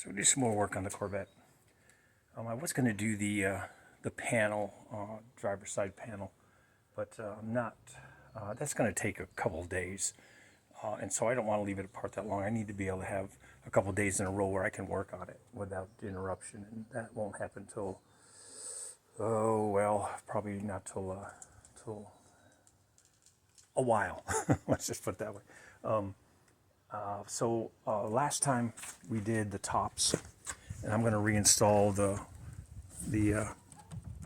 So do some more work on the Corvette. I was going to do the panel, driver's side panel, but I'm not. That's going to take a couple of days, and so I don't want to leave it apart that long. I need to be able to have a couple of days in a row where I can work on it without interruption, and that won't happen till, oh well, probably not till a while. Let's just put it that way. So last time we did the tops, and I'm going to reinstall the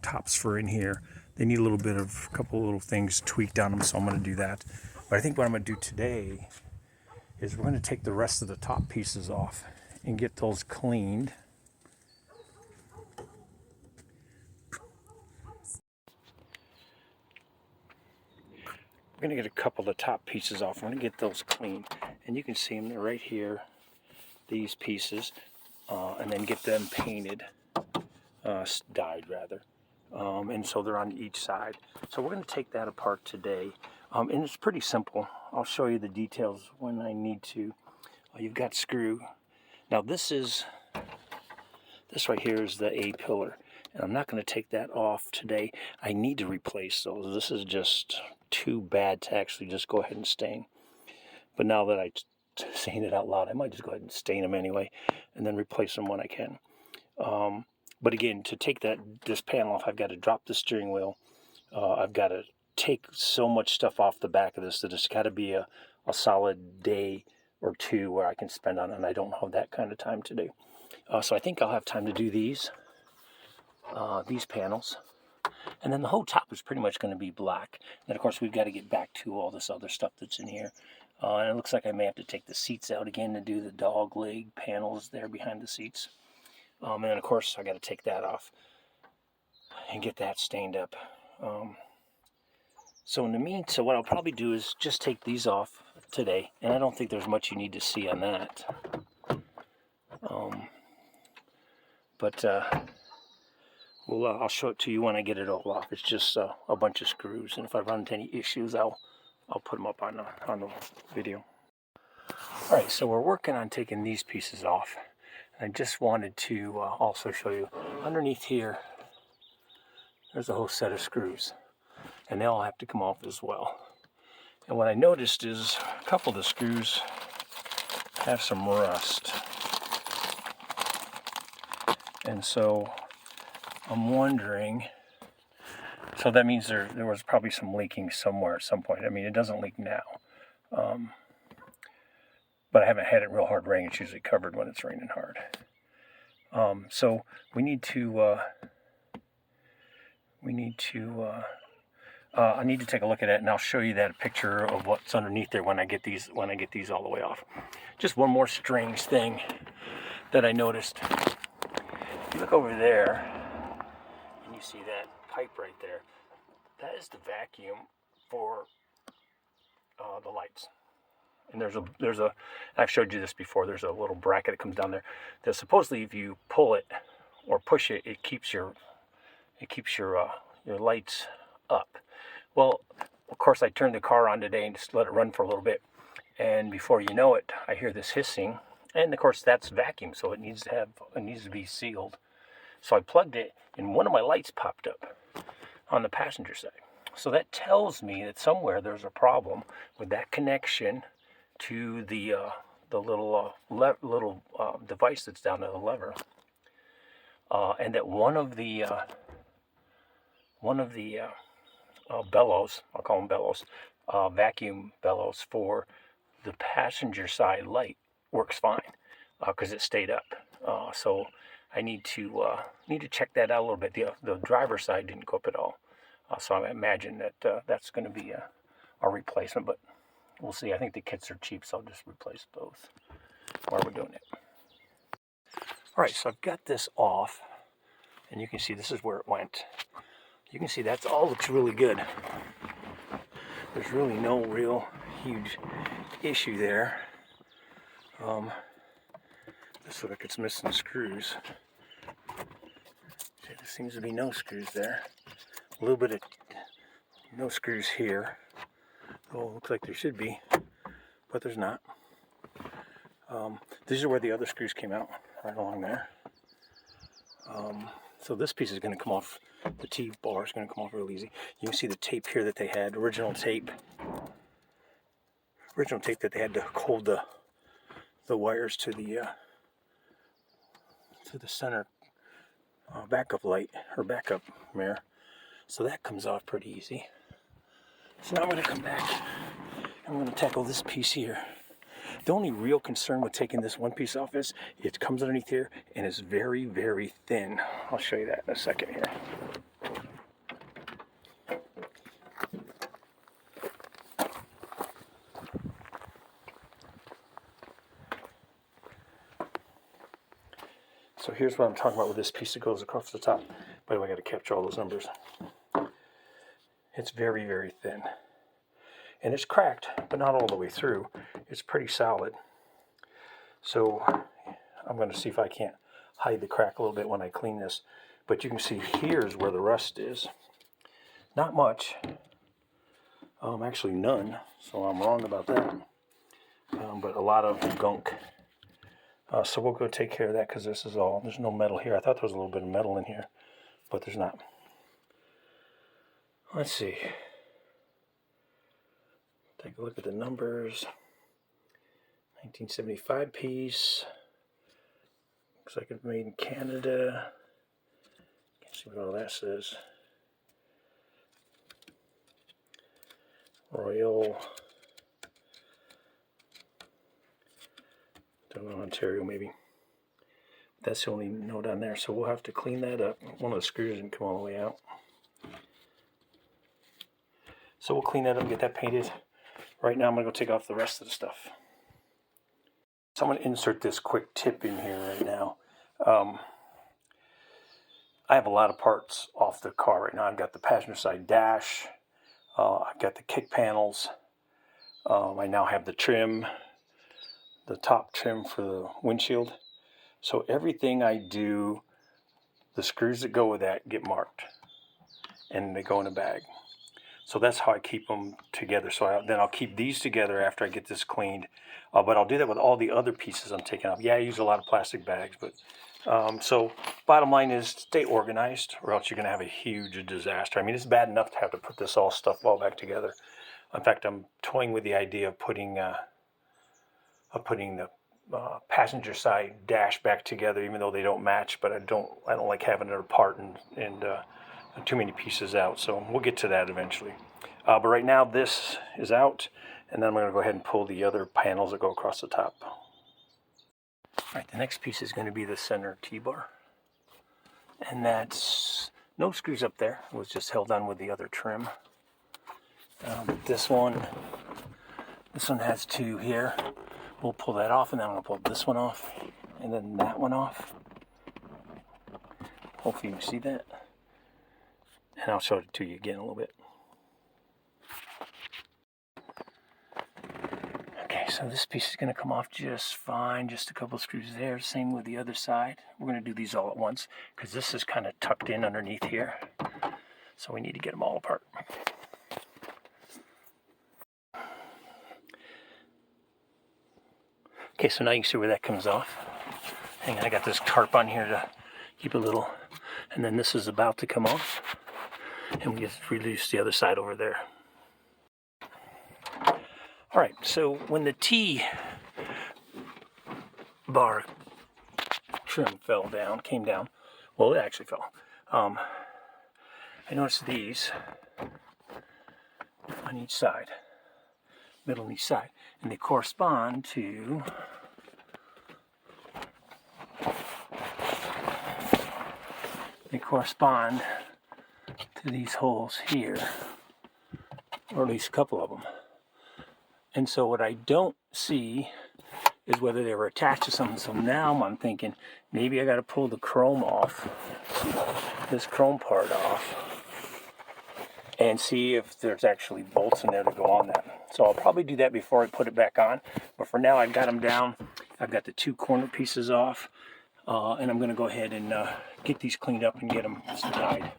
tops for in here. They need a couple little things tweaked on them, so I'm going to do that. But I think what I'm going to do today is we're going to take the rest of the top pieces off and get those cleaned. We're going to get a couple of the top pieces off. I'm going to get those cleaned, and you can see them. They're right here, these pieces, and then get them painted, dyed rather. And so they're on each side. So we're going to take that apart today, and it's pretty simple. I'll show you the details when I need to. You've got screw. Now this right here is the A pillar, and I'm not going to take that off today. I need to replace those. This is just too bad to actually just go ahead and stain. But now that I'm saying it out loud, I might just go ahead and stain them anyway, and then replace them when I can. But again, to take this panel off, I've got to drop the steering wheel. I've got to take so much stuff off the back of this that it's got to be a solid day or two where I can spend on it, and I don't have that kind of time today. So I think I'll have time to do these panels. And then the whole top is pretty much going to be black. And of course, we've got to get back to all this other stuff that's in here. And it looks like I may have to take the seats out again to do the dog leg panels there behind the seats. And then, of course, I got to take that off and get that stained up. So in the meantime, what I'll probably do is just take these off today. And I don't think there's much you need to see on that. I'll show it to you when I get it all off. It's just a bunch of screws, and if I run into any issues, I'll put them up on the video. All right, so we're working on taking these pieces off. I just wanted to also show you underneath here. There's a whole set of screws, and they all have to come off as well. And what I noticed is a couple of the screws have some rust, and so I'm wondering, so that means there was probably some leaking somewhere at some point. I mean, it doesn't leak now, but I haven't had it real hard rain. It's usually covered when it's raining hard. So we need to, I need to take a look at it, and I'll show you that picture of what's underneath there when I get these all the way off. Just one more strange thing that I noticed. If you look over there, you see that pipe right there. That is the vacuum for the lights. And there's a I've showed you this before. There's a little bracket that comes down there that supposedly if you pull it or push it, it keeps your lights up. Well, of course, I turned the car on today and just let it run for a little bit, and before you know it, I hear this hissing, and of course that's vacuum, so it needs to be sealed. So I plugged it, and one of my lights popped up on the passenger side. So that tells me that somewhere there's a problem with that connection to the little device that's down to the lever, and that one of the bellows, I'll call them bellows, vacuum bellows for the passenger side light works fine because it stayed up. So I need to check that out a little bit. The driver's side didn't go up at all, so I imagine that that's going to be a replacement, but we'll see. I think the kits are cheap, so I'll just replace both while we're doing it. All right, so I've got this off, and you can see this is where it went. You can see that's all looks really good. There's really no real huge issue there. This looks like it's missing screws. See, there seems to be no screws there. A little bit of no screws here. Oh, looks like there should be, but there's not. These are where the other screws came out. right along there. So this piece is going to come off, the T-bar is going to come off real easy. You can see the tape here that they had, original tape that they had to hold the wires to the center backup light, or backup mirror. So that comes off pretty easy. So now I'm going to come back, I'm going to tackle this piece here. The only real concern with taking this one piece off is it comes underneath here and it's very, very thin. I'll show you that in a second here. So here's what I'm talking about with this piece that goes across the top. By the way, I got to capture all those numbers. It's very, very thin. And it's cracked, but not all the way through. It's pretty solid. So I'm going to see if I can't hide the crack a little bit when I clean this. But you can see here's where the rust is. Not much. Actually none, so I'm wrong about that. But a lot of gunk. So we'll go take care of that because this is all, there's no metal here. I thought there was a little bit of metal in here, but there's not. Let's see. Take a look at the numbers. 1975 piece. Looks like it's made in Canada. Can't see what all that says. Royal. Don't know, Ontario maybe. That's the only note on there, so we'll have to clean that up. One of the screws didn't come all the way out. So we'll clean that up and get that painted. Right now I'm going to go take off the rest of the stuff. So I'm going to insert this quick tip in here right now. I have a lot of parts off the car right now. I've got the passenger side dash. I've got the kick panels. I now have the trim, the top trim for the windshield. So everything I do, the screws that go with that get marked. And they go in a bag. So that's how I keep them together. So then I'll keep these together after I get this cleaned. But I'll do that with all the other pieces I'm taking off. Yeah, I use a lot of plastic bags. But so bottom line is stay organized or else you're going to have a huge disaster. I mean, it's bad enough to have to put this stuff all back together. In fact, I'm toying with the idea of putting the passenger side dash back together, even though they don't match. But I don't like having it apart and too many pieces out, so we'll get to that eventually. But right now this is out, and then I'm going to go ahead and pull the other panels that go across the top. Alright, the next piece is going to be the center T-bar, and that's no screws up there. It was just held on with the other trim. This one has two here. We'll pull that off, and then I'm going to pull this one off, and then that one off. Hopefully you can see that. And I'll show it to you again a little bit. Okay, so this piece is going to come off just fine. Just a couple of screws there. Same with the other side. We're going to do these all at once because this is kind of tucked in underneath here. So we need to get them all apart. Okay, so now you can see where that comes off. Hang on, I got this tarp on here to keep a little. And then this is about to come off. And we just release the other side over there. Alright, so when the T-bar trim came down, well, it actually fell. I noticed these on each side, middle and each side, and they correspond to these holes here, or at least a couple of them. And so what I don't see is whether they were attached to something. So now I'm thinking maybe I got to pull the chrome off, this chrome part off, and see if there's actually bolts in there to go on that. So I'll probably do that before I put it back on. But for now I've got them down. I've got the two corner pieces off, and I'm going to go ahead and get these cleaned up and get them tied.